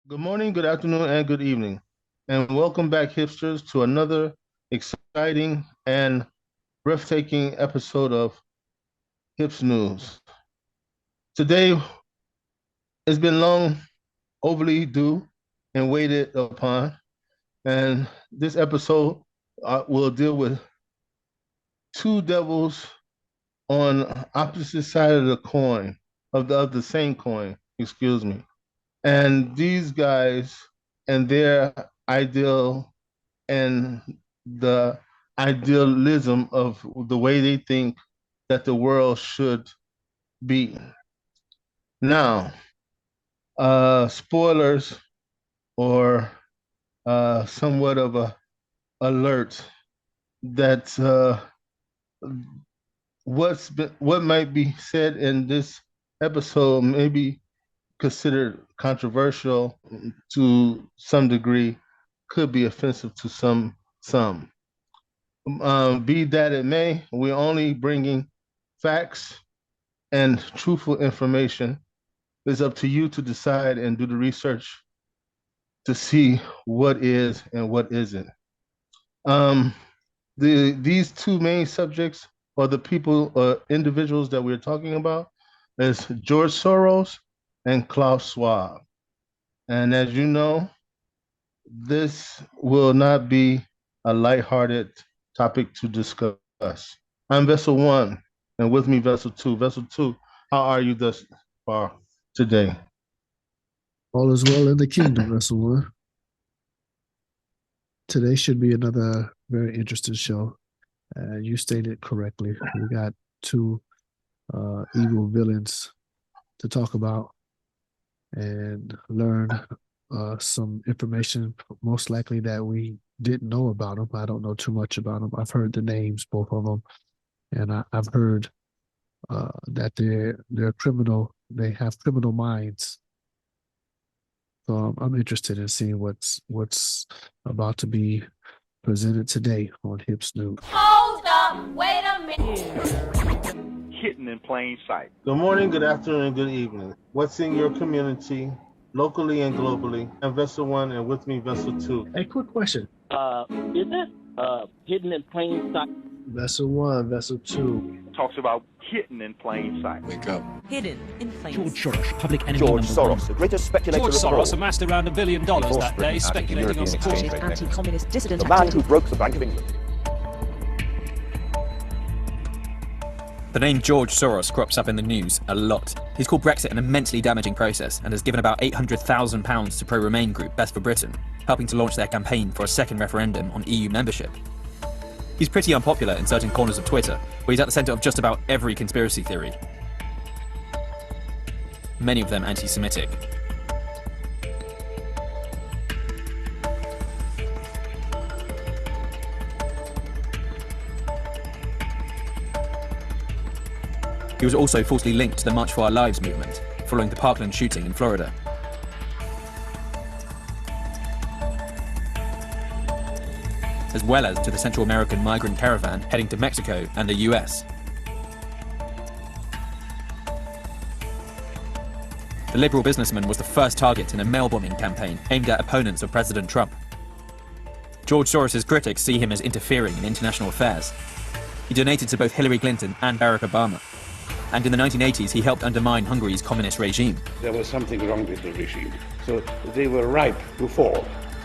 Good morning, good afternoon, and good evening. And welcome back, hipsters, to another exciting and breathtaking episode of HipsNews. Today, it's been long overly due and waited upon. And this episode will deal with two devils on opposite side of the coin, of the same coin, excuse me. And these guys and their ideal and the idealism of the way they think that the world should be. Now, spoilers or somewhat of a alert that what might be said in this episode may be considered controversial to some degree, could be offensive to some. Be that it may, we're only bringing facts and truthful information. It's up to you to decide and do the research to see what is and what isn't. Um, these two main subjects, or the people or individuals that we're talking about, is George Soros and Klaus Schwab. And as you know, this will not be a lighthearted topic to discuss. I'm Vessel One, and with me, Vessel Two. Vessel Two, how are you thus far today? All is well in the kingdom, Vessel One. Today should be another very interesting show. You stated correctly. We got two evil villains to talk about and learn some information, most likely that we didn't know about them. I don't know too much about them. I've heard the names, both of them, and I've heard that they're criminal. They have criminal minds. So I'm interested in seeing what's about to be presented today on HipsNews. Hold up, wait a minute. Hidden in plain sight. Good morning, good afternoon, and good evening. What's in your community, locally and globally? I'm Vessel One, and with me, Vessel Two. Hey, quick question. Is that hidden in plain sight? Vessel One, Vessel Two. Talks about hidden in plain sight. Wake up. Hidden in plain George sight. Soros, public enemy George number Soros, one. the greatest speculator George of the Soros world. amassed around $1 billion Forced that Britain day, out of the speculating on European security. exchange rate. Anti-communist dissident The man who activity. broke the Bank of England. The name George Soros crops up in the news a lot. He's called Brexit an immensely damaging process and has given about £800,000 to pro-Remain group Best for Britain, helping to launch their campaign for a second referendum on EU membership. He's pretty unpopular in certain corners of Twitter, where he's at the centre of just about every conspiracy theory. Many of them anti-Semitic. He was also falsely linked to the March for Our Lives movement, following the Parkland shooting in Florida. As well as to the Central American migrant caravan heading to Mexico and the US. The liberal businessman was the first target in a mail bombing campaign aimed at opponents of President Trump. George Soros' critics see him as interfering in international affairs. He donated to both Hillary Clinton and Barack Obama. And in the 1980s, he helped undermine Hungary's communist regime. There was something wrong with the regime, so they were ripe to fall.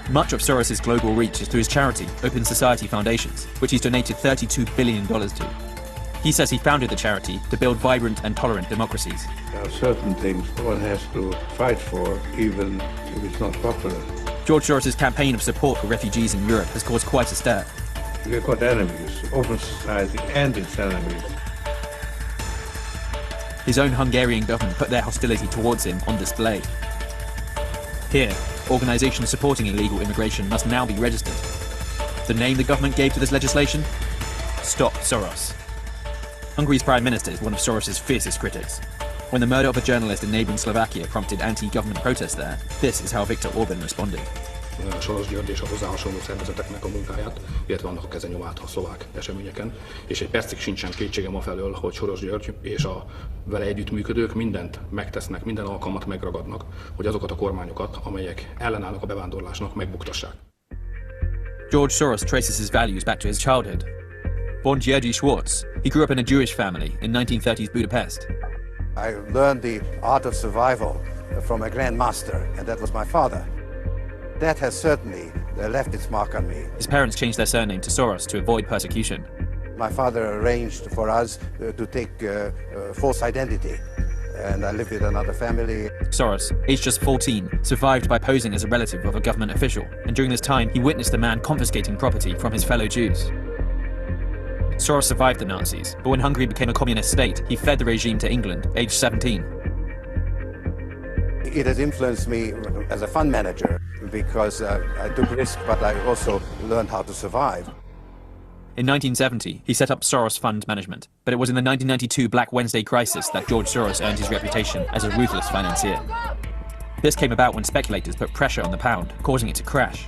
Much of Soros' global reach is through his charity, Open Society Foundations, which he's donated $32 billion to. He says he founded the charity to build vibrant and tolerant democracies. There are certain things one has to fight for, even if it's not popular. George Soros' campaign of support for refugees in Europe has caused quite a stir. We've got enemies, Open Society and its enemies. His own Hungarian government put their hostility towards him on display. Here, organisations supporting illegal immigration must now be registered. The name the government gave to this legislation? Stop Soros. Hungary's Prime Minister is one of Soros' fiercest critics. When the murder of a journalist in neighbouring Slovakia prompted anti-government protests there, this is how Viktor Orban responded. Soros György és a hozzá hasonló szervezeteknek a munkáját, illetve annak a kezenyomát a szlovák eseményeken, és egy percig sincsen kétségem afelől, hogy Soros György és a vele együttműködők mindent megtesznek, minden alkalmat megragadnak, hogy azokat a kormányokat, amelyek ellenállnak a bevándorlásnak, megbuktassák. George Soros traces his values back to his childhood. Born Georgi Schwartz, he grew up in a Jewish family in 1930s Budapest. I learned the art of survival from a grandmaster, and that was my father. That has certainly left its mark on me. His parents changed their surname to Soros to avoid persecution. My father arranged for us to take false identity, and I lived with another family. Soros, aged just 14, survived by posing as a relative of a government official, and during this time he witnessed a man confiscating property from his fellow Jews. Soros survived the Nazis, but when Hungary became a communist state, he fled the regime to England, aged 17. It has influenced me as a fund manager because I took risk, but I also learned how to survive. In 1970, he set up Soros Fund Management, but it was in the 1992 Black Wednesday crisis that George Soros earned his reputation as a ruthless financier. This came about when speculators put pressure on the pound, causing it to crash.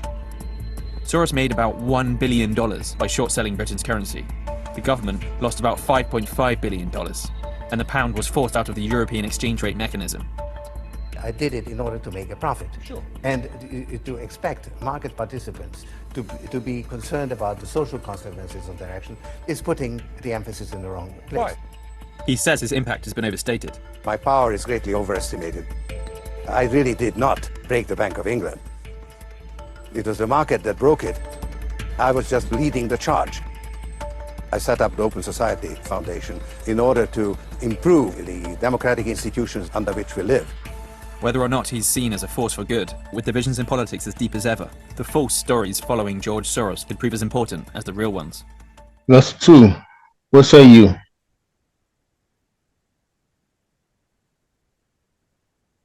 Soros made about $1 billion by short-selling Britain's currency. The government lost about $5.5 billion, and the pound was forced out of the European exchange rate mechanism. I did it in order to make a profit. Sure. And to expect market participants to be concerned about the social consequences of their action is putting the emphasis in the wrong place. Right. He says his impact has been overstated. My power is greatly overestimated. I really did not break the Bank of England. It was the market that broke it. I was just leading the charge. I set up the Open Society Foundation in order to improve the democratic institutions under which we live. Whether or not he's seen as a force for good, with divisions in politics as deep as ever, the false stories following George Soros could prove as important as the real ones. That's two. What say you?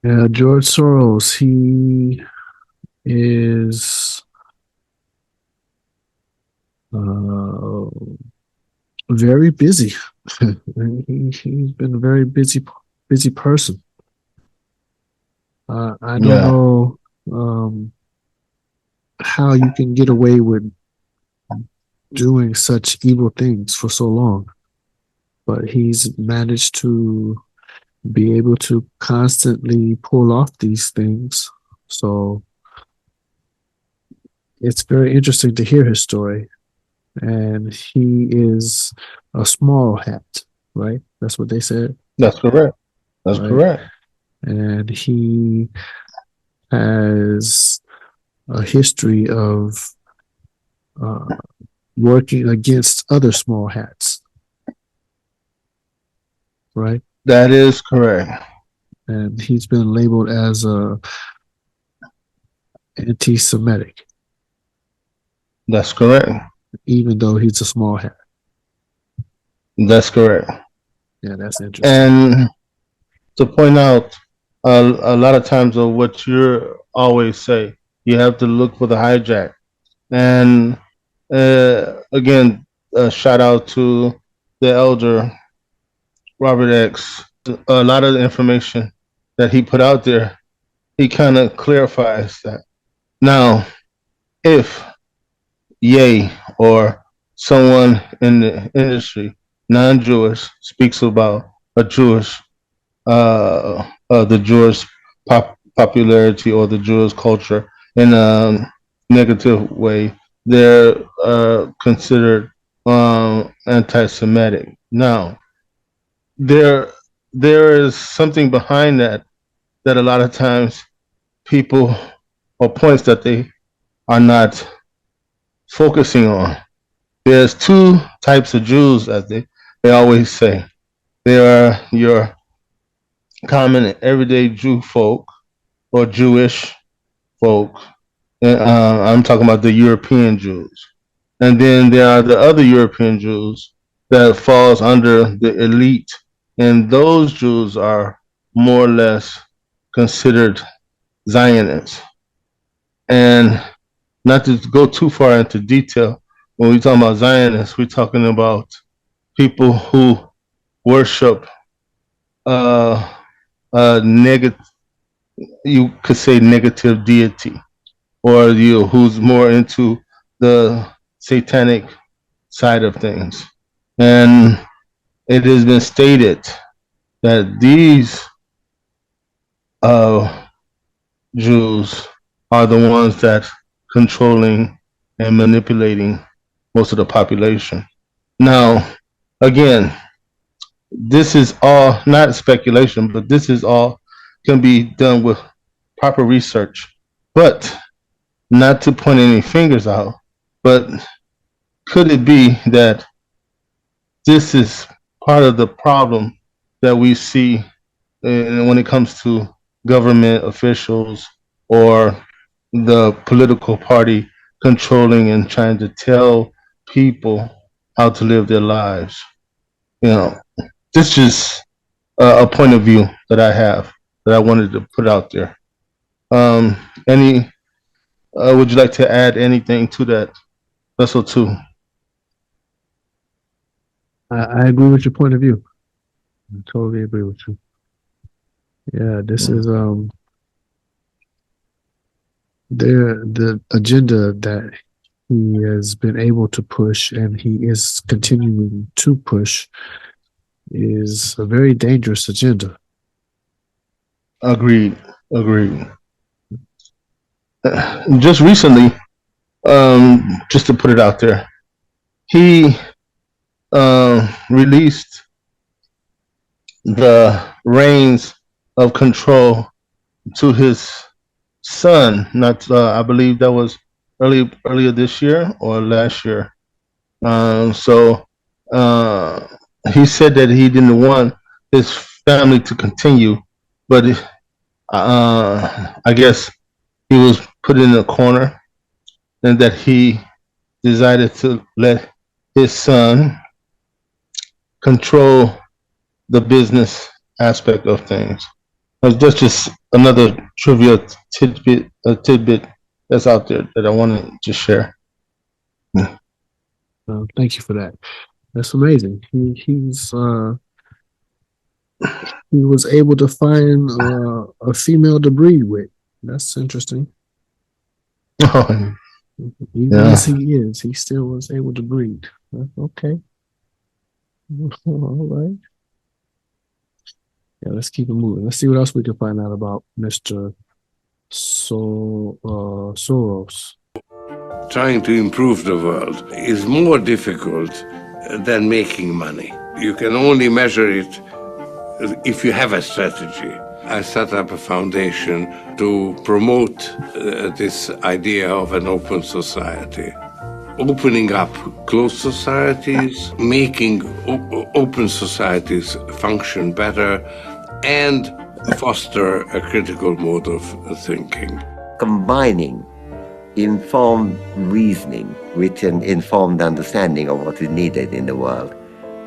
Yeah, George Soros, he is very busy. He's been a very busy person. I don't know how you can get away with doing such evil things for so long, but he's managed to be able to constantly pull off these things. So it's very interesting to hear his story. And he is a small hat, right? That's what they said. That's correct. That's correct. And he has a history of working against other small hats, right? That is correct. And he's been labeled as anti-Semitic. That's correct. Even though he's a small hat. That's correct. Yeah, that's interesting. And to point out, a lot of times of what you always say, you have to look for the hijack. And again, a shout out to the elder Robert X. A lot of the information that he put out there, he kind of clarifies that. Now, if Ye or someone in the industry, non-Jewish, speaks about a Jewish, the Jewish popularity or the Jewish culture in a negative way, they're considered anti-Semitic. Now, there is something behind that a lot of times people, or points that they are not focusing on. There's two types of Jews, as they always say. There are your common everyday Jew folk or Jewish folk. I'm talking about the European Jews. And then there are the other European Jews that falls under the elite. And those Jews are more or less considered Zionists. And not to go too far into detail, when we talk about Zionists, we're talking about people who worship negative, you could say negative deity. or you who's more into the satanic side of things. And it has been stated that these Jews are the ones that controlling and manipulating most of the population. Now, again, this is all not speculation, but this is all can be done with proper research. But not to point any fingers out, but could it be that this is part of the problem that we see when it comes to government officials or the political party controlling and trying to tell people how to live their lives? You know, this is a point of view that I have that I wanted to put out there. Any would you like to add anything to that, Vessel 2? I agree with your point of view. I totally agree with you. Yeah, this is the agenda that he has been able to push, and he is continuing to push, is a very dangerous agenda. Agreed. Just recently, just to put it out there, he released the reins of control to his son. Not, I believe that was earlier this year or last year. So he said that he didn't want his family to continue, but I guess he was put in a corner, and that he decided to let his son control the business aspect of things. That's just another trivia tidbit that's out there that I wanted to share. Thank you for that. That's amazing. He was able to find a female to breed with. That's interesting. Even as he is, he still was able to breed. Okay. All right. Yeah, let's keep it moving. Let's see what else we can find out about Mr. Soros. Trying to improve the world is more difficult than making money. You can only measure it if you have a strategy. I set up a foundation to promote this idea of an open society. Opening up closed societies, making open societies function better, and foster a critical mode of thinking. Combining informed reasoning with an informed understanding of what is needed in the world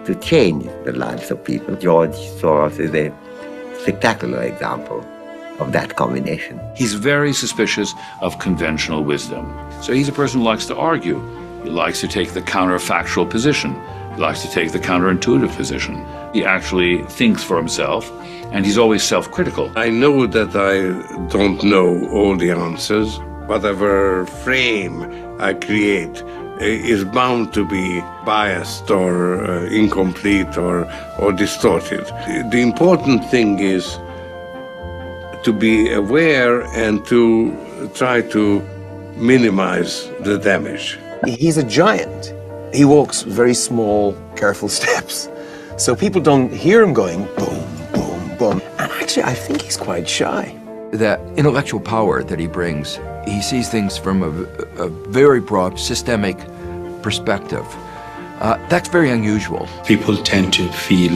to change the lives of people. George Soros is a spectacular example of that combination. He's very suspicious of conventional wisdom. So he's a person who likes to argue. He likes to take the counterfactual position. He likes to take the counterintuitive position. He actually thinks for himself, and he's always self-critical. I know that I don't know all the answers. Whatever frame I create is bound to be biased or incomplete or distorted. The important thing is to be aware and to try to minimize the damage. He's a giant. He walks very small, careful steps. So people don't hear him going boom, boom, boom. And actually, I think he's quite shy. That intellectual power that he brings, he sees things from a very broad, systemic perspective. That's very unusual. People tend to feel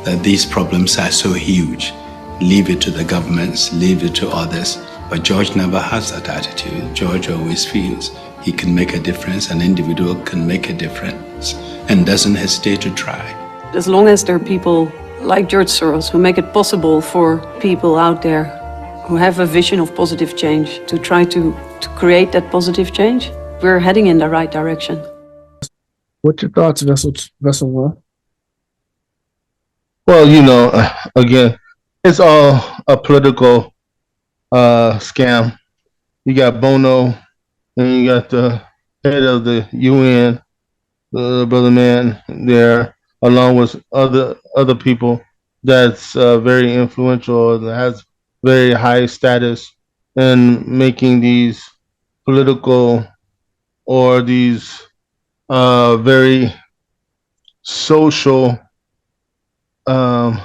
that these problems are so huge. Leave it to the governments, leave it to others. But George never has that attitude. George always feels he can make a difference, an individual can make a difference, and doesn't hesitate to try. As long as there are people like George Soros who make it possible for people out there who have a vision of positive change to try to create that positive change, we're heading in the right direction. What's your thoughts, Vessel 1? Well, again, it's all a political scam you got Bono, and you got the head of the UN, the brother man there, along with other people that's very influential and has very high status in making these political or these very social, um,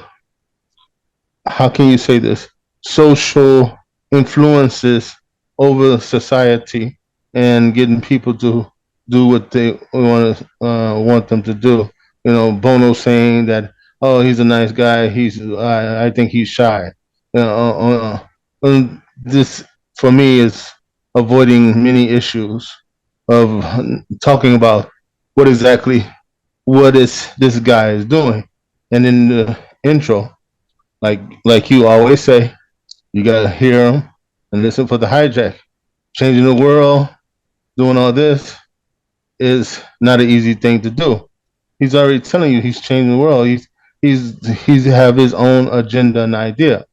how can you say this, social influences over society and getting people to do what they want them to do. You know, Bono saying that, oh, he's a nice guy. I think he's shy. You know, and this for me is avoiding many issues of talking about what exactly what is this guy is doing. And in the intro, like you always say, you gotta hear him and listen for the hijack. Changing the world, doing all this is not an easy thing to do. He's already telling you he's changing the world. He's have his own agenda and idea.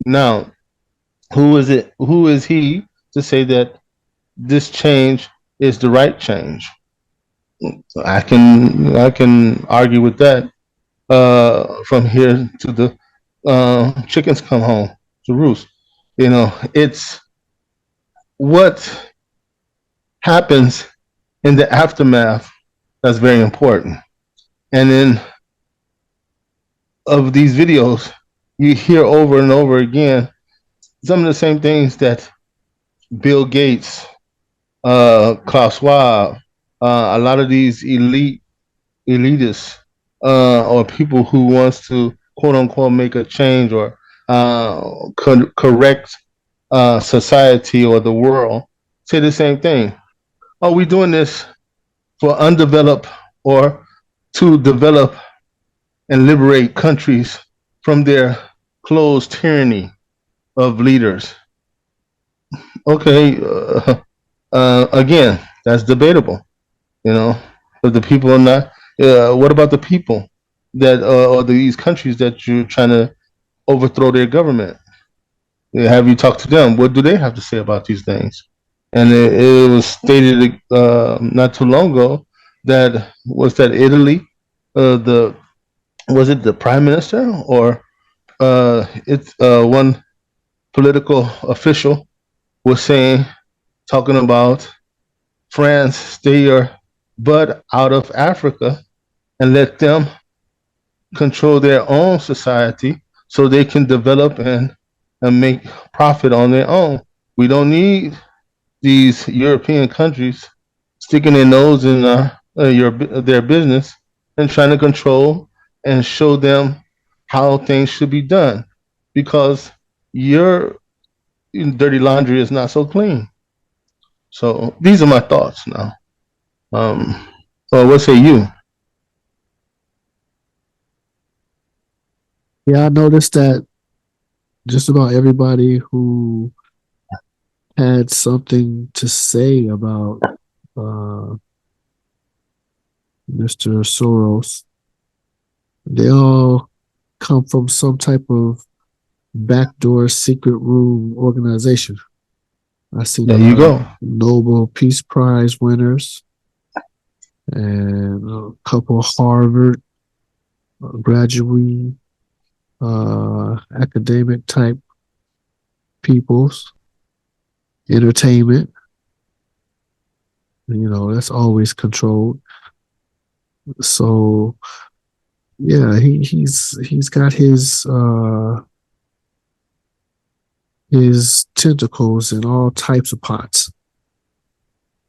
Now, who is it? Who is he to say that this change is the right change? I can argue with that from here to the chickens come home to roost. You know, it's what happens in the aftermath that's very important. And then of these videos, you hear over and over again some of the same things that Bill Gates, Klaus Schwab, a lot of these elitists, or people who wants to quote unquote make a change or correct society or the world say the same thing. Oh, we're doing this for undeveloped or to develop and liberate countries from their closed tyranny of leaders. Okay, again, that's debatable. You know, if the people are not. What about the people that or these countries that you're trying to overthrow their government? Have you talked to them? What do they have to say about these things? And it was stated not too long ago that Italy, the was it the prime minister or it's one political official was saying, talking about France, stay your butt out of Africa and let them control their own society so they can develop and make profit on their own. We don't need these European countries sticking their nose in their business and trying to control and show them how things should be done because your dirty laundry is not so clean. So these are my thoughts now. What say you? Yeah, I noticed that just about everybody who had something to say about Mr. Soros, they all come from some type of backdoor secret room organization. I see there you go. Nobel Peace Prize winners and a couple of Harvard graduate academic type peoples, entertainment. You know, that's always controlled. So yeah, he's got his tentacles in all types of pots.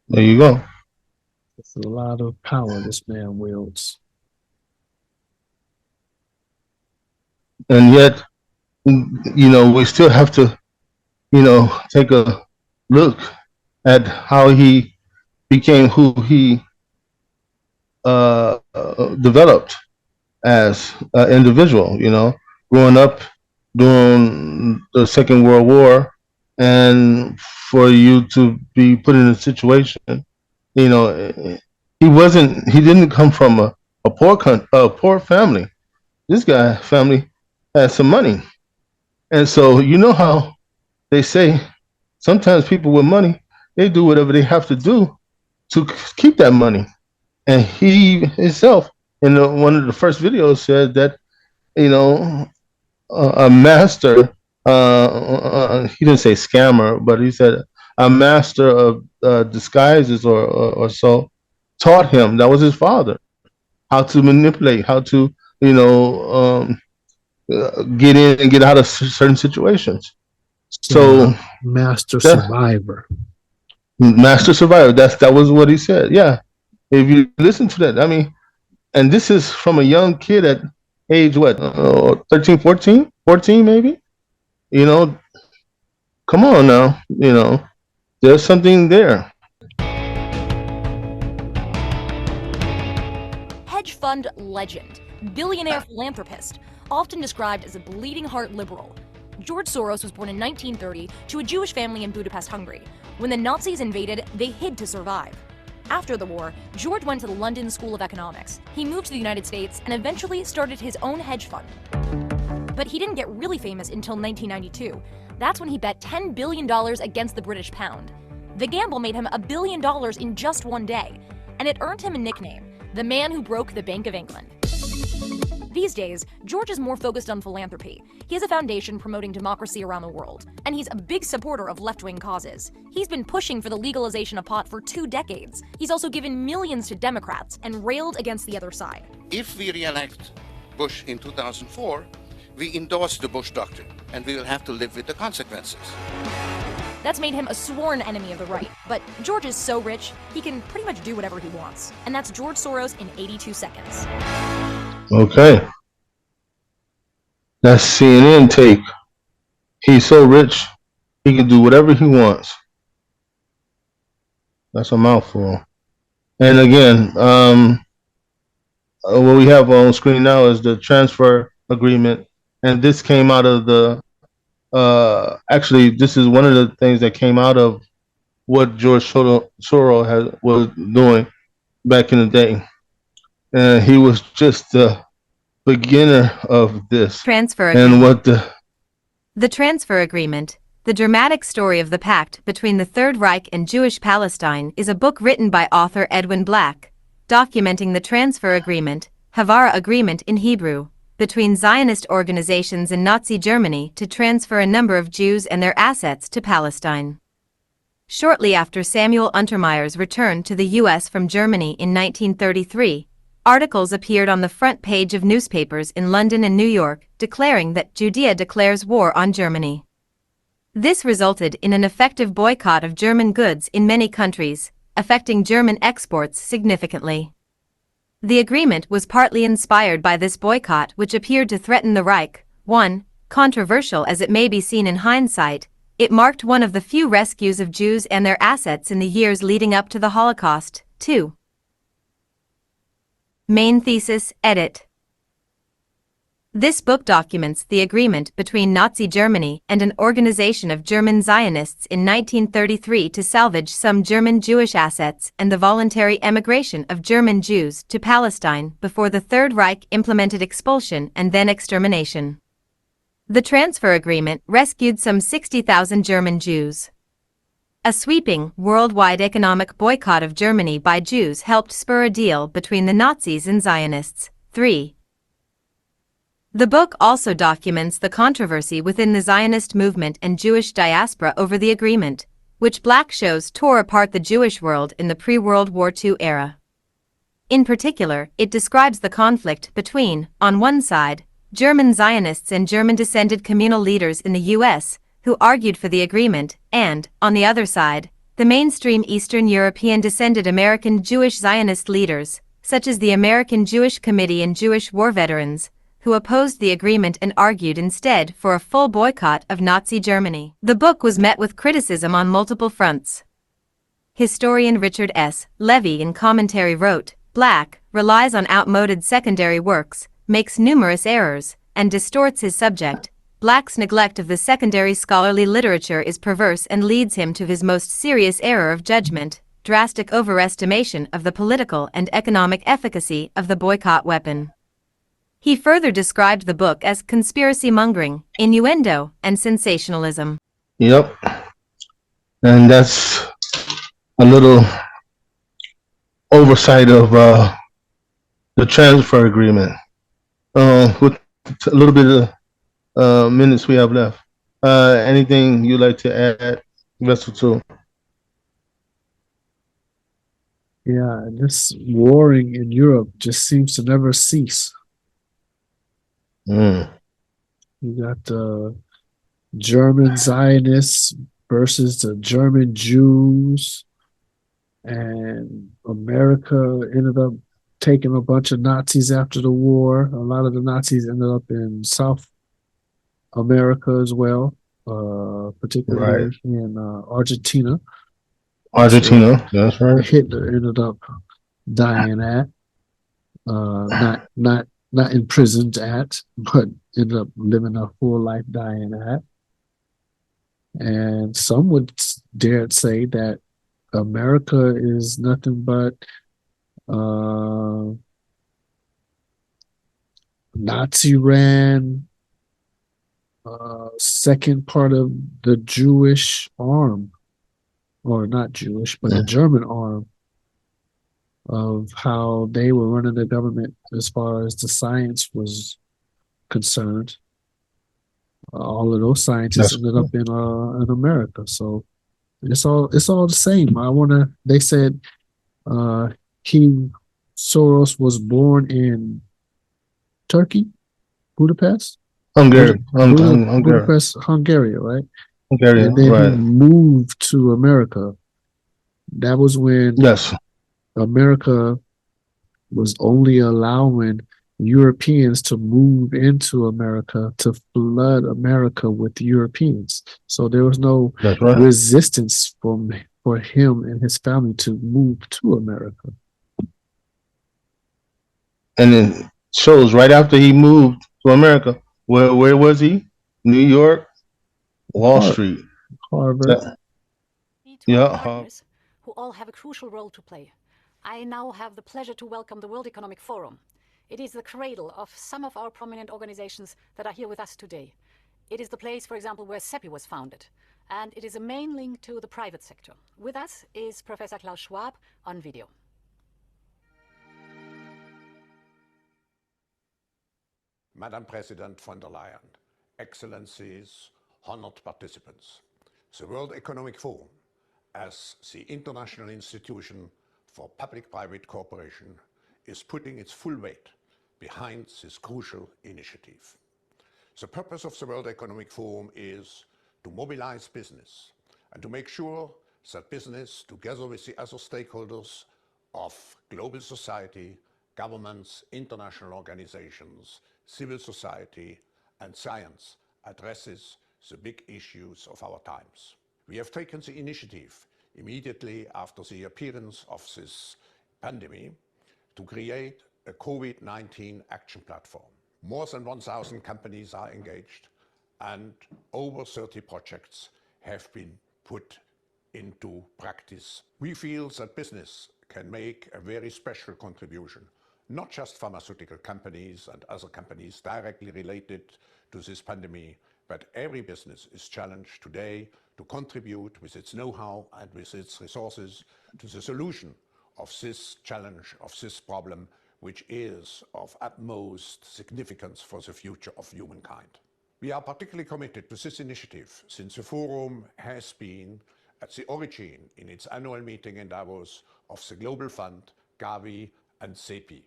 There you go. It's a lot of power this man wields. And yet, you know, we still have to, you know, take a look at how he became who he developed as an individual, you know, growing up during the Second World War, and for you to be put in a situation, you know, he didn't come from a poor family. This guy family had some money, and so you know how they say sometimes people with money, they do whatever they have to do to keep that money. And he himself, in one of the first videos, said that, you know, a master, he didn't say scammer, but he said a master of disguises or so taught him, that was his father, how to manipulate, how to, you know, get in and get out of certain situations. So master survivor. Master survivor. That was what he said. Yeah. If you listen to that, I mean, and this is from a young kid at age what, 13, 14, 14 maybe? You know, come on now, you know, there's something there. Hedge fund legend, billionaire philanthropist, often described as a bleeding heart liberal. George Soros was born in 1930 to a Jewish family in Budapest, Hungary. When the Nazis invaded, they hid to survive. After the war, George went to the London School of Economics. He moved to the United States and eventually started his own hedge fund. But he didn't get really famous until 1992. That's when he bet $10 billion against the British pound. The gamble made him $1 billion in just one day, and it earned him a nickname, the man who broke the Bank of England. These days, George is more focused on philanthropy. He has a foundation promoting democracy around the world, and he's a big supporter of left-wing causes. He's been pushing for the legalization of pot for 2 decades. He's also given millions to Democrats and railed against the other side. If we re-elect Bush in 2004, we endorse the Bush doctrine, and we will have to live with the consequences. That's made him a sworn enemy of the right. But George is so rich, he can pretty much do whatever he wants. And that's George Soros in 82 seconds. Okay. That's CNN take. He's so rich, he can do whatever he wants. That's a mouthful. And again, what we have on screen now is the transfer agreement. And this came out of the, actually, this is one of the things that came out of what George Soros was doing back in the day. And he was just the beginner of this. Transfer and agreement. what The transfer agreement, the dramatic story of the pact between the Third Reich and Jewish Palestine, is a book written by author Edwin Black, documenting the transfer agreement, Havara agreement in Hebrew, between Zionist organizations in Nazi Germany to transfer a number of Jews and their assets to Palestine. Shortly after Samuel Untermeyer's return to the U.S. from Germany in 1933, articles appeared on the front page of newspapers in London and New York declaring that Judea declares war on Germany. This resulted in an effective boycott of German goods in many countries, affecting German exports significantly. The agreement was partly inspired by this boycott, which appeared to threaten the Reich. 1. Controversial as it may be seen in hindsight, it marked one of the few rescues of Jews and their assets in the years leading up to the Holocaust. 2. Main thesis, edit. This book documents the agreement between Nazi Germany and an organization of German Zionists in 1933 to salvage some German Jewish assets and the voluntary emigration of German Jews to Palestine before the Third Reich implemented expulsion and then extermination. The transfer agreement rescued some 60,000 German Jews. A sweeping, worldwide economic boycott of Germany by Jews helped spur a deal between the Nazis and Zionists. 3. The book also documents the controversy within the Zionist movement and Jewish diaspora over the agreement, which Black shows tore apart the Jewish world in the pre-World War II era. In particular, it describes the conflict between, on one side, German Zionists and German-descended communal leaders in the U.S., who argued for the agreement, and, on the other side, the mainstream Eastern European-descended American Jewish Zionist leaders, such as the American Jewish Committee and Jewish War Veterans, who opposed the agreement and argued instead for a full boycott of Nazi Germany. The book was met with criticism on multiple fronts. Historian Richard S. Levy in commentary wrote, Black relies on outmoded secondary works, makes numerous errors, and distorts his subject. Black's neglect of the secondary scholarly literature is perverse and leads him to his most serious error of judgment, drastic overestimation of the political and economic efficacy of the boycott weapon. He further described the book as conspiracy mongering, innuendo, and sensationalism. Yep. and that's a little oversight of the transfer agreement. With a little bit of minutes we have left, anything you'd like to add, Vessel Two? Yeah, and this warring in Europe just seems to never cease. Mm. You got the German Zionists versus the German Jews, and America ended up taking a bunch of Nazis after the war. A lot of the Nazis ended up in South America as well, particularly Right. in Argentina. Argentina, that's right. Hitler ended up dying at, not imprisoned at, but ended up living a full life dying at. And some would dare say that America is nothing but Nazi ran second part of the Jewish arm, or not Jewish, but the German arm of how they were running the government as far as the science was concerned. All of those scientists ended up in America, so it's all the same. They said King Soros was born in Turkey, Budapest. Hungary. Hungary. Budapest, Hungary, right? Hungary, and then right. he moved to America. That was when America was only allowing Europeans to move into America to flood America with Europeans. So there was no resistance for him and his family to move to America. And it shows right after he moved to America, where was he? New York, Wall Street, Harvard. Partners, who all have a crucial role to play. I now have the pleasure to welcome the World Economic Forum. It is the cradle of some of our prominent organizations that are here with us today. It is the place, for example, where CEPI was founded, and it is a main link to the private sector. With us is Professor Klaus Schwab on video. Madam President von der Leyen, Excellencies, honored participants, the World Economic Forum, as the international institution for public-private cooperation, is putting its full weight behind this crucial initiative. The purpose of the World Economic Forum is to mobilize business and to make sure that business, together with the other stakeholders of global society, governments, international organizations, civil society, and science, addresses the big issues of our times. We have taken the initiative immediately after the appearance of this pandemic to create a COVID-19 action platform. More than 1,000 companies are engaged, and over 30 projects have been put into practice. We feel that business can make a very special contribution, not just pharmaceutical companies and other companies directly related to this pandemic, but every business is challenged today to contribute with its know-how and with its resources to the solution of this challenge, of this problem, which is of utmost significance for the future of humankind. We are particularly committed to this initiative since the Forum has been at the origin in its annual meeting in Davos of the Global Fund, Gavi and CEPI,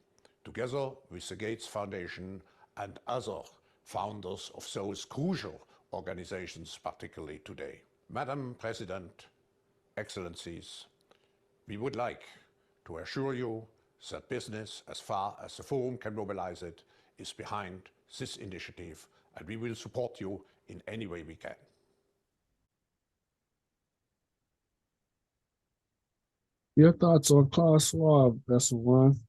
together with the Gates Foundation and other founders of those crucial organizations, particularly today. Madam President, Excellencies, we would like to assure you that business, as far as the Forum can mobilize it, is behind this initiative, and we will support you in any way we can. Your thoughts on Klaus Schwab, Vessel One?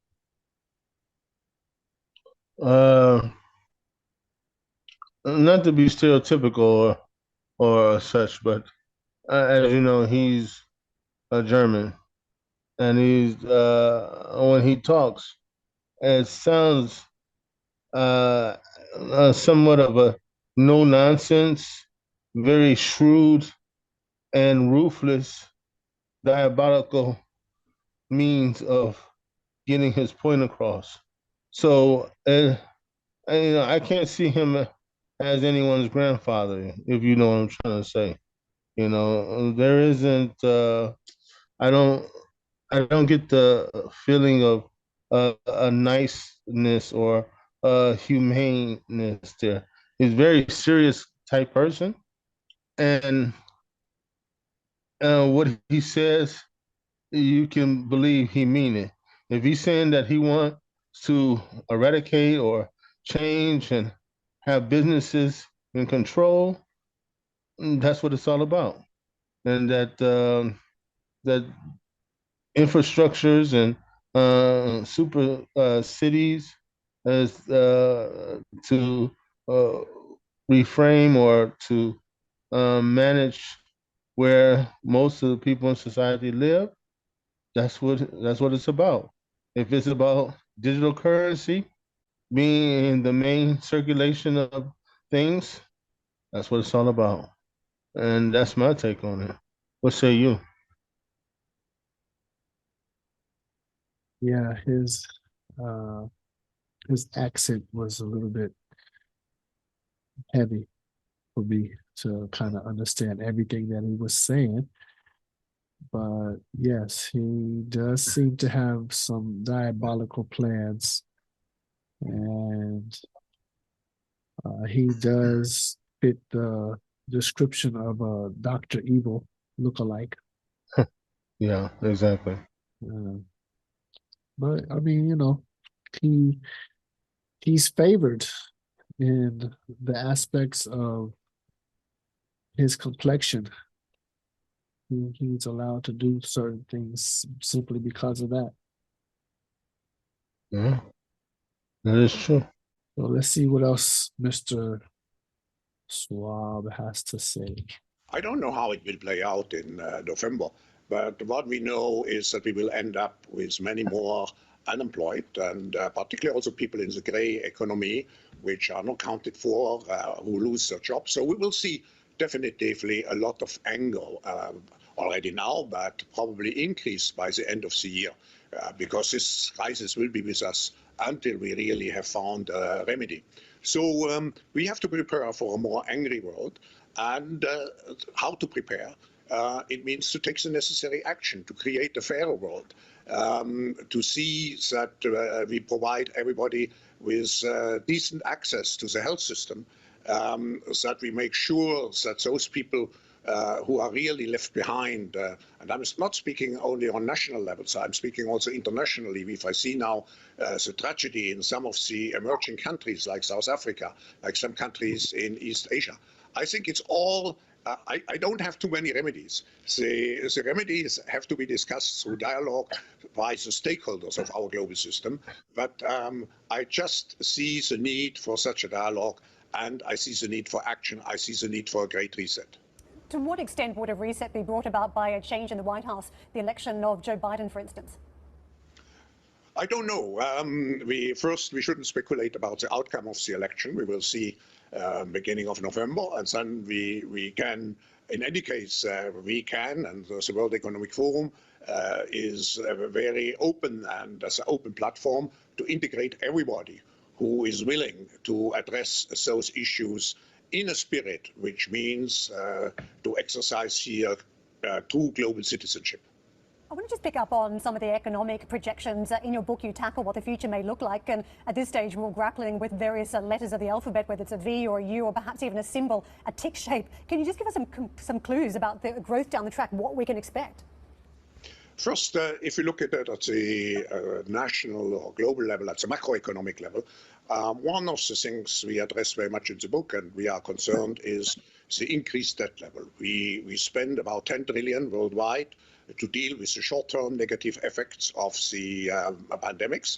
Not to be stereotypical or such, but as you know, he's a German, and he's when he talks, it sounds somewhat of a no nonsense, very shrewd and ruthless, diabolical means of getting his point across. So, I can't see him as anyone's grandfather, if you know what I'm trying to say. There isn't. I don't. I don't get the feeling of a niceness or a humaneness there. He's a very serious type person, and what he says, you can believe he mean it. If he's saying that he wants to eradicate or change and have businesses in control, that's what it's all about. And that infrastructures and super cities as to uh, reframe or to manage where most of the people in society live. That's what it's about. If it's about digital currency being the main circulation of things, that's what it's all about. And that's my take on it. What say you? Yeah, his accent was a little bit heavy for me to kind of understand everything that he was saying. But yes, he does seem to have some diabolical plans, and he does fit the description of a Dr. Evil lookalike. Yeah, exactly. But I mean, he's favored in the aspects of his complexion. He's allowed to do certain things simply because of that. Yeah, that is true. So let's see what else Mr. Schwab has to say. I don't know how it will play out in November, but what we know is that we will end up with many more unemployed, and particularly also people in the gray economy, which are not counted for, who lose their jobs. So we will see definitely a lot of anger already now, but probably increased by the end of the year, because this crisis will be with us until we really have found a remedy. So we have to prepare for a more angry world. And how to prepare? It means to take the necessary action to create a fairer world, to see that we provide everybody with decent access to the health system, that we make sure that those people who are really left behind, and I'm not speaking only on national levels, I'm speaking also internationally. If I see now the tragedy in some of the emerging countries like South Africa, like some countries in East Asia, I think it's all, I don't have too many remedies. The remedies have to be discussed through dialogue by the stakeholders of our global system. But I just see the need for such a dialogue, and I see the need for action. I see the need for a great reset. To what extent would a reset be brought about by a change in the White House, the election of Joe Biden, for instance? I don't know. We shouldn't speculate about the outcome of the election. We will see beginning of November, and then we can, in any case, we can, and the World Economic Forum is very open and as an open platform to integrate everybody who is willing to address those issues in a spirit, which means to exercise here true global citizenship. I want to just pick up on some of the economic projections. In your book, you tackle what the future may look like. And at this stage, we're grappling with various letters of the alphabet, whether it's a V or a U or perhaps even a symbol, a tick shape. Can you just give us some clues about the growth down the track, what we can expect? First, if you look at it at the national or global level, at the macroeconomic level, one of the things we address very much in the book, and we are concerned, is the increased debt level. We spend about 10 trillion worldwide to deal with the short-term negative effects of the pandemics.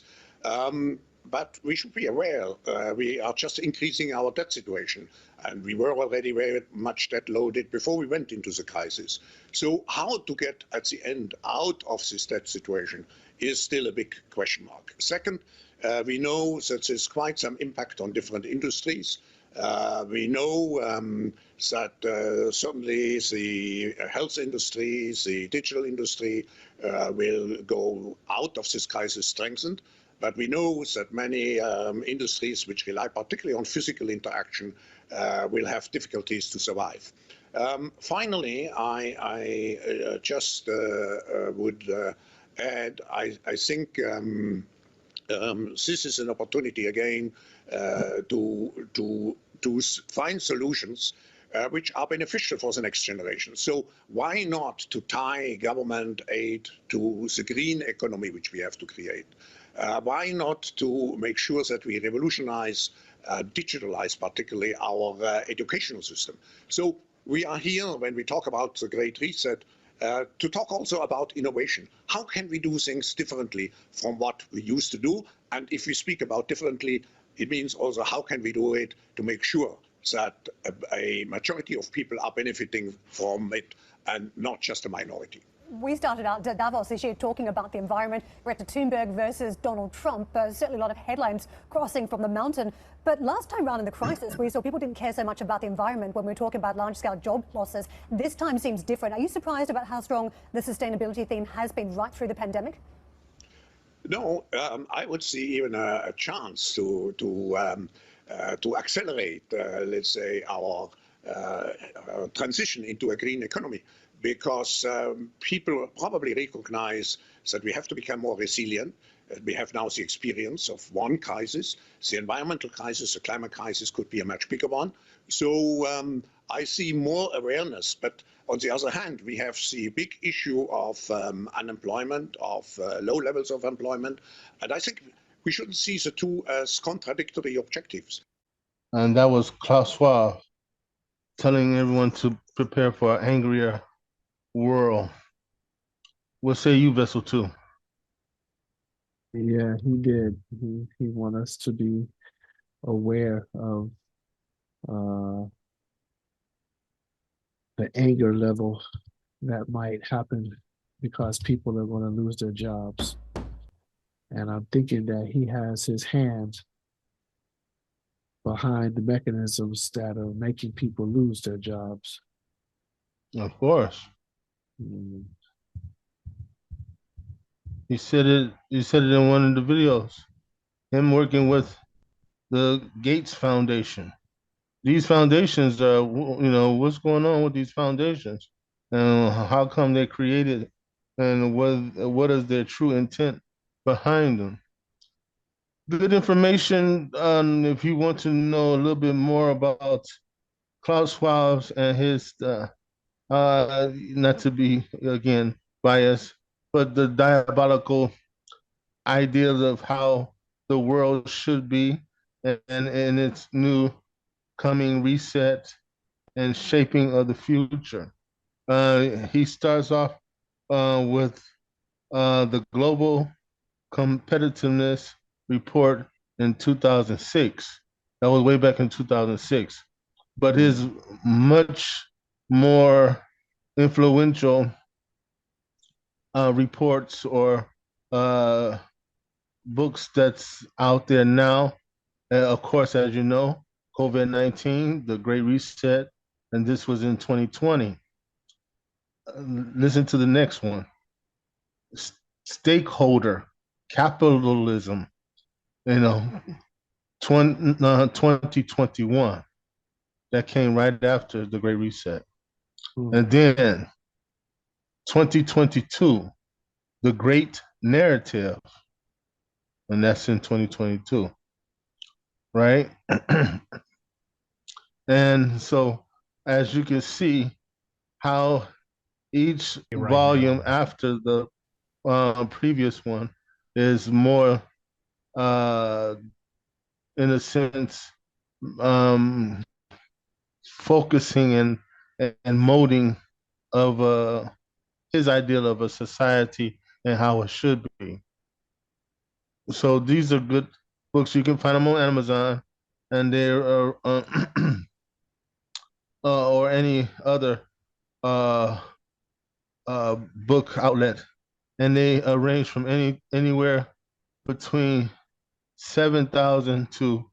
But we should be aware we are just increasing our debt situation, and we were already very much debt loaded before we went into the crisis. So how to get at the end out of this debt situation is still a big question mark. Second, we know that there's quite some impact on different industries. We know that certainly the health industry, the digital industry will go out of this crisis strengthened. But we know that many industries which rely particularly on physical interaction will have difficulties to survive. Finally, I just would add, I think this is an opportunity again to find solutions which are beneficial for the next generation. So why not to tie government aid to the green economy which we have to create? Why not to make sure that we revolutionize, digitalize particularly our educational system? So we are here when we talk about the Great Reset to talk also about innovation. How can we do things differently from what we used to do? And if we speak about differently, it means also how can we do it to make sure that a majority of people are benefiting from it and not just a minority. We started out at Davos this year talking about the environment. Greta Thunberg versus Donald Trump. Certainly a lot of headlines crossing from the mountain. But last time round in the crisis, we saw people didn't care so much about the environment when we were talking about large-scale job losses. This time seems different. Are you surprised about how strong the sustainability theme has been right through the pandemic? No, I would see even a chance to accelerate, let's say, our transition into a green economy, because people probably recognize that we have to become more resilient. We have now the experience of one crisis. The environmental crisis, the climate crisis could be a much bigger one. So I see more awareness. But on the other hand, we have the big issue of unemployment, of low levels of employment. And I think we shouldn't see the two as contradictory objectives. And that was Klaus Schwab telling everyone to prepare for an angrier world. What say you, Vessel 2? Yeah, he did. He want us to be aware of the anger level that might happen because people are going to lose their jobs. And I'm thinking that he has his hands behind the mechanisms that are making people lose their jobs. Of course. He said it in one of the videos. Him working with the Gates Foundation. These foundations are, what's going on with these foundations? And how come they're created? And what is their true intent behind them? Good information if you want to know a little bit more about Klaus Schwab and his, not to be, again, biased, but the diabolical ideas of how the world should be and its new coming reset and shaping of the future. He starts off with the Global Competitiveness Report in 2006. That was way back in 2006. But his much more influential reports or books that's out there now, of course, as you know, COVID-19, the Great Reset, and this was in 2020. Listen to the next one. Stakeholder capitalism, 2021. That came right after the Great Reset. And then 2022, the Great Narrative, and that's in 2022, right? And so, as you can see, how each volume after the previous one is more, in a sense, focusing and molding of his ideal of a society and how it should be. So these are good books. You can find them on Amazon, and they're or any other book outlet, and they range from anywhere between 7,000 to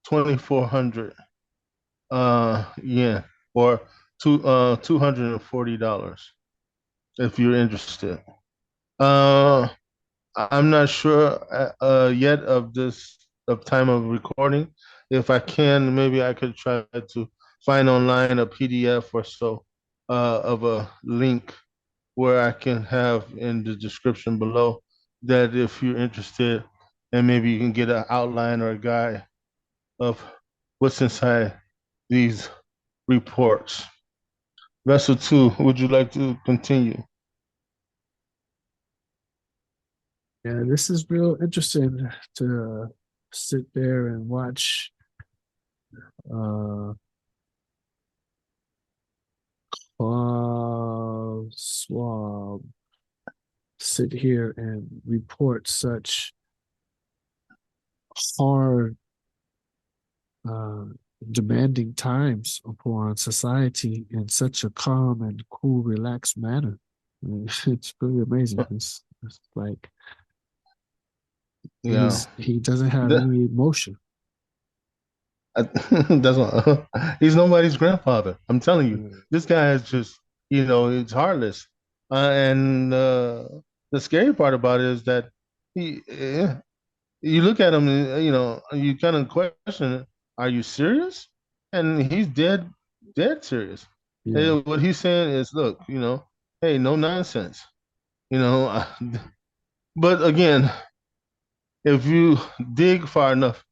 2,400 yen, or $240 if you're interested. I'm not sure yet of time of recording. If I can, maybe I could try to find online a PDF or so of a link where I can have in the description below, that if you're interested, and maybe you can get an outline or a guide of what's inside these reports. Vessel 2, would you like to continue? Yeah, this is real interesting to sit there and watch Klaus Schwab sit here and report such hard, demanding times upon society in such a calm and cool, relaxed manner. It's really amazing. It's like Yeah. he doesn't have any emotion. That's what, he's nobody's grandfather. I'm telling you, this guy is just, it's heartless. And the scary part about it is that you look at him, and, you kind of question, are you serious? And he's dead serious. Yeah. What he's saying is, look, hey, no nonsense. But again, if you dig far enough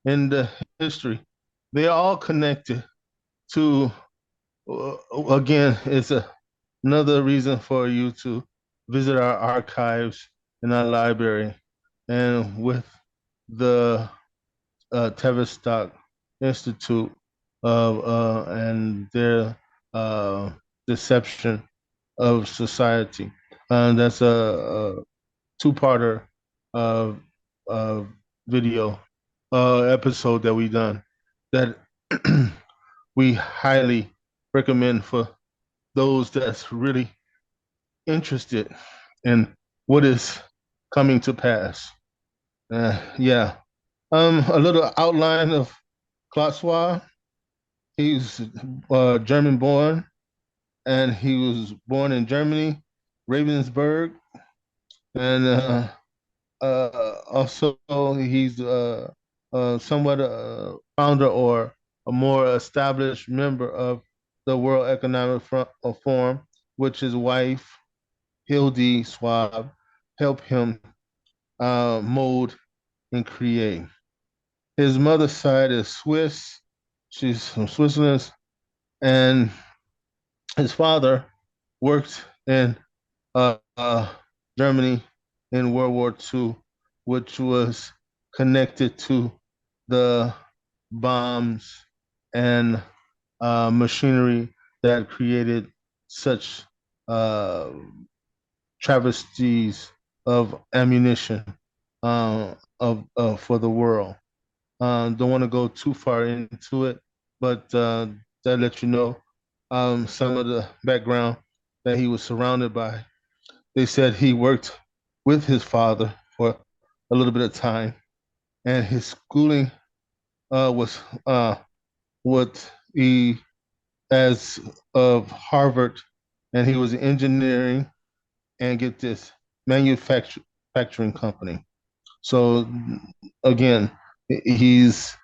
in the history, they're all connected to, again, it's another reason for you to visit our archives in our library, and with the Tavistock Institute and their deception of society. That's a two-parter uh, uh, video episode that we done that we highly recommend for those that's really interested in what is coming to pass. Yeah. A little outline of Klaus Schwab. He's German born, and he was born in Germany, Ravensburg, and also he's somewhat a founder or a more established member of the World Economic Forum, which his wife, Hildy Schwab, helped him mold and create. His mother's side is Swiss. She's from Switzerland. And his father worked in Germany in World War II, which was connected to the bombs and machinery that created such uh, travesties of ammunition for the world. Don't want to go too far into it, but that let you know some of the background that he was surrounded by. They said he worked with his father for a little bit of time, and his schooling was what he as of Harvard, and he was engineering and get this manufacturing company. So again, he's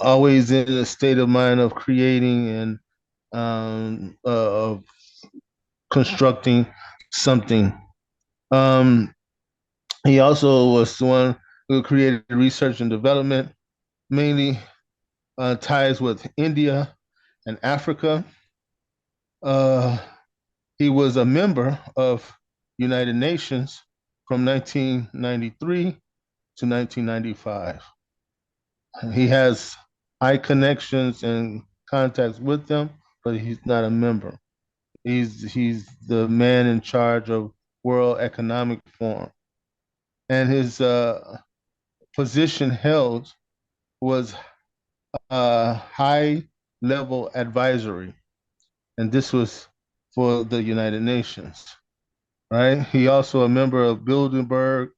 always in a state of mind of creating and of constructing something. He also was the one who created research and development, mainly ties with India and Africa. He was a member of United Nations from 1993 to 1995. He has high connections and contacts with them, but he's not a member. He's the man in charge of World Economic Forum, and his position held was high level advisory, and this was for the United Nations. Right? He also a member of Bilderberg.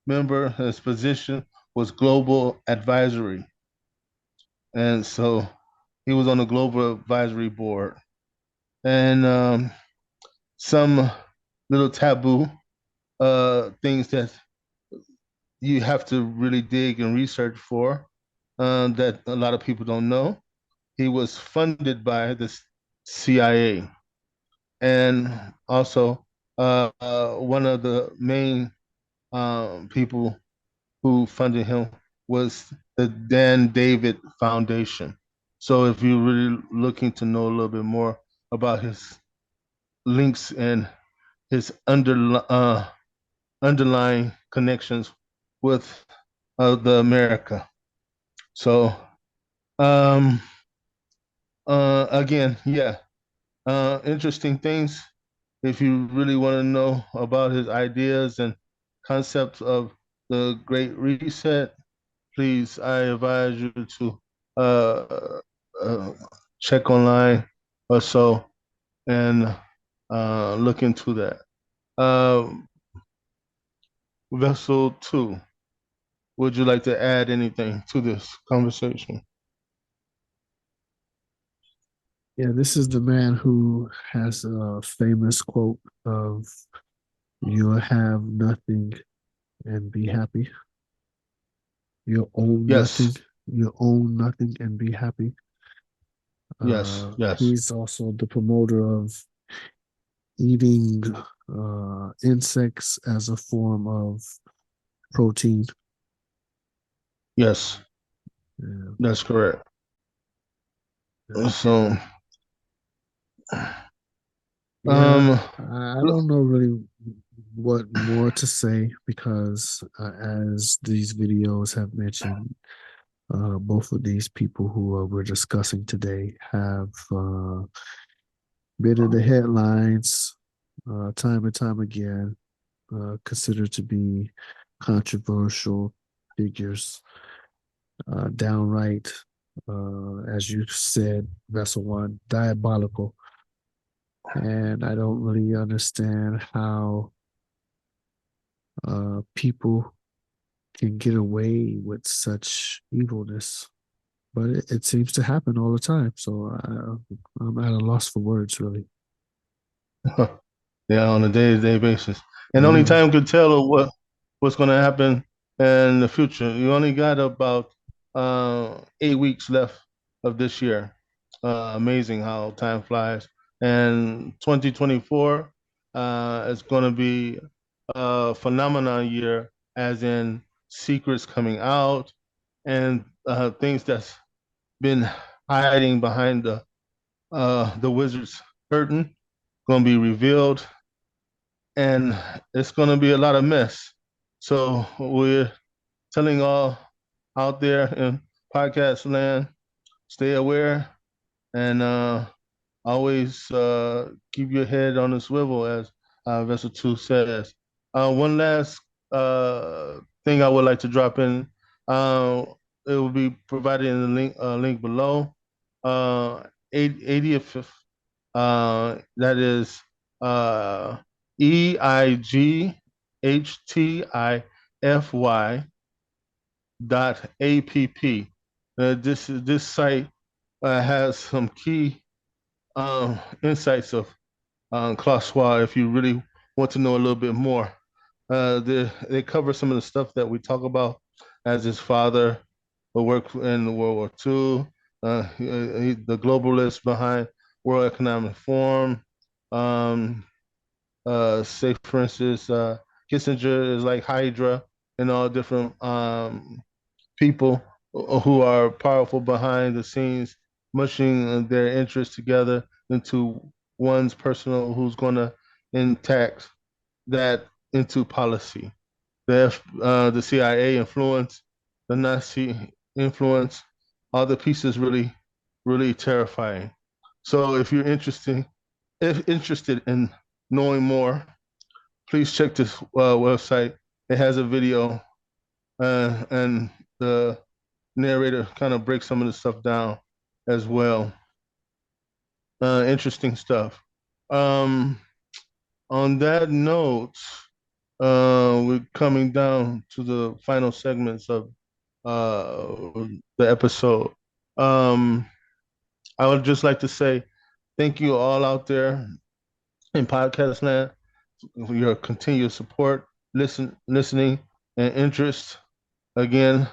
Member his position was global advisory. and so he was on the global advisory board. And some little taboo things that you have to really dig and research for that a lot of people don't know. He was funded by the CIA, and also one of the main people who funded him was the Dan David Foundation. So if you're really looking to know a little bit more about his links and his underlying connections with the America. So um, again, yeah, interesting things. If you really want to know about his ideas and concepts of the Great Reset, please, I advise you to uh, uh, check online or so and look into that. Vessel 2, would you like to add anything to this conversation? Yeah, this is the man who has a famous quote of "You'll have nothing and be happy. You'll own Yes. nothing. You'll own nothing and be happy." Yes, yes. He's also the promoter of eating insects as a form of protein. Yes, Yeah. that's correct. So, Yeah, I don't know really what more to say because, as these videos have mentioned, both of these people who we're discussing today have been in the headlines time and time again, considered to be controversial figures, downright, as you said, Vessel One, diabolical. And I don't really understand how people can get away with such evilness, but it seems to happen all the time. So I'm at a loss for words, really. yeah, on a day-to-day basis, and only time could tell of what's going to happen in the future. You only got about 8 weeks left of this year. Amazing how time flies, and 2024 is going to be a phenomenon year, as in secrets coming out and things that's been hiding behind the wizard's curtain going to be revealed, and it's going to be a lot of mess. So we're telling all out there in podcast land, stay aware and always keep your head on the swivel, as Vessel 2 says. One last thing I would like to drop in. Uh, it will be provided in the link below. 80th, that is EIGHTIFY.app. This site has some key insights of Klaus Schwab. If you really want to know a little bit more, they cover some of the stuff that we talk about, as his father worked in World War II, the globalist behind World Economic Forum. Say, for instance, Kissinger is like Hydra and all different people who are powerful behind the scenes, mushing their interests together into one's personal, who's going to intact that into policy. The CIA influence, the Nazi influence, all the pieces really, really terrifying. So if interested in knowing more, please check this website. It has a video, and the narrator kind of breaks some of the stuff down as well. Interesting stuff. On that note, we're coming down to the final segments of the episode. I would just like to say thank you all out there in podcast land for your continued support, listening, and interest. Again,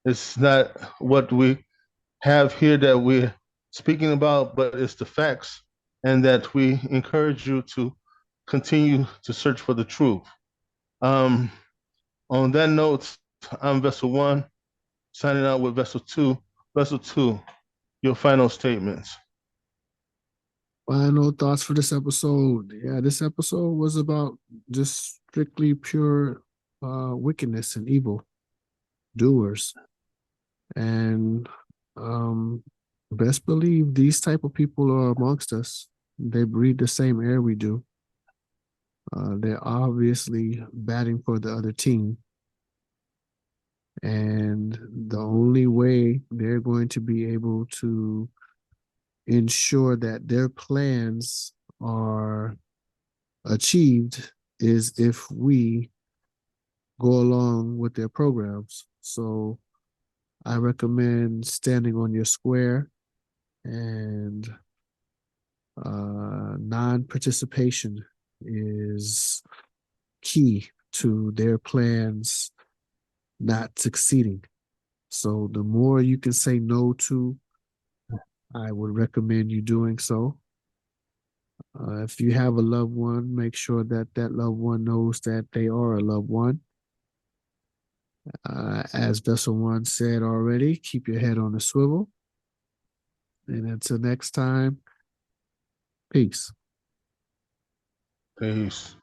it's not what we have here that we're speaking about, but it's the facts, and that we encourage you to continue to search for the truth. Um, on that note, I'm Vessel 1, signing out with Vessel 2. Vessel 2, your final statements. Final thoughts for this episode. Yeah, this episode was about just strictly pure wickedness and evil doers. And best believe these type of people are amongst us. They breathe the same air we do. They're obviously batting for the other team. And the only way they're going to be able to ensure that their plans are achieved is if we go along with their programs. So I recommend standing on your square, and non-participation is key to their plans not succeeding. So the more you can say no to, I would recommend you doing so. If you have a loved one, make sure that that loved one knows that they are a loved one. As Vessel 1 said already, keep your head on a swivel. And until next time, peace. Peace.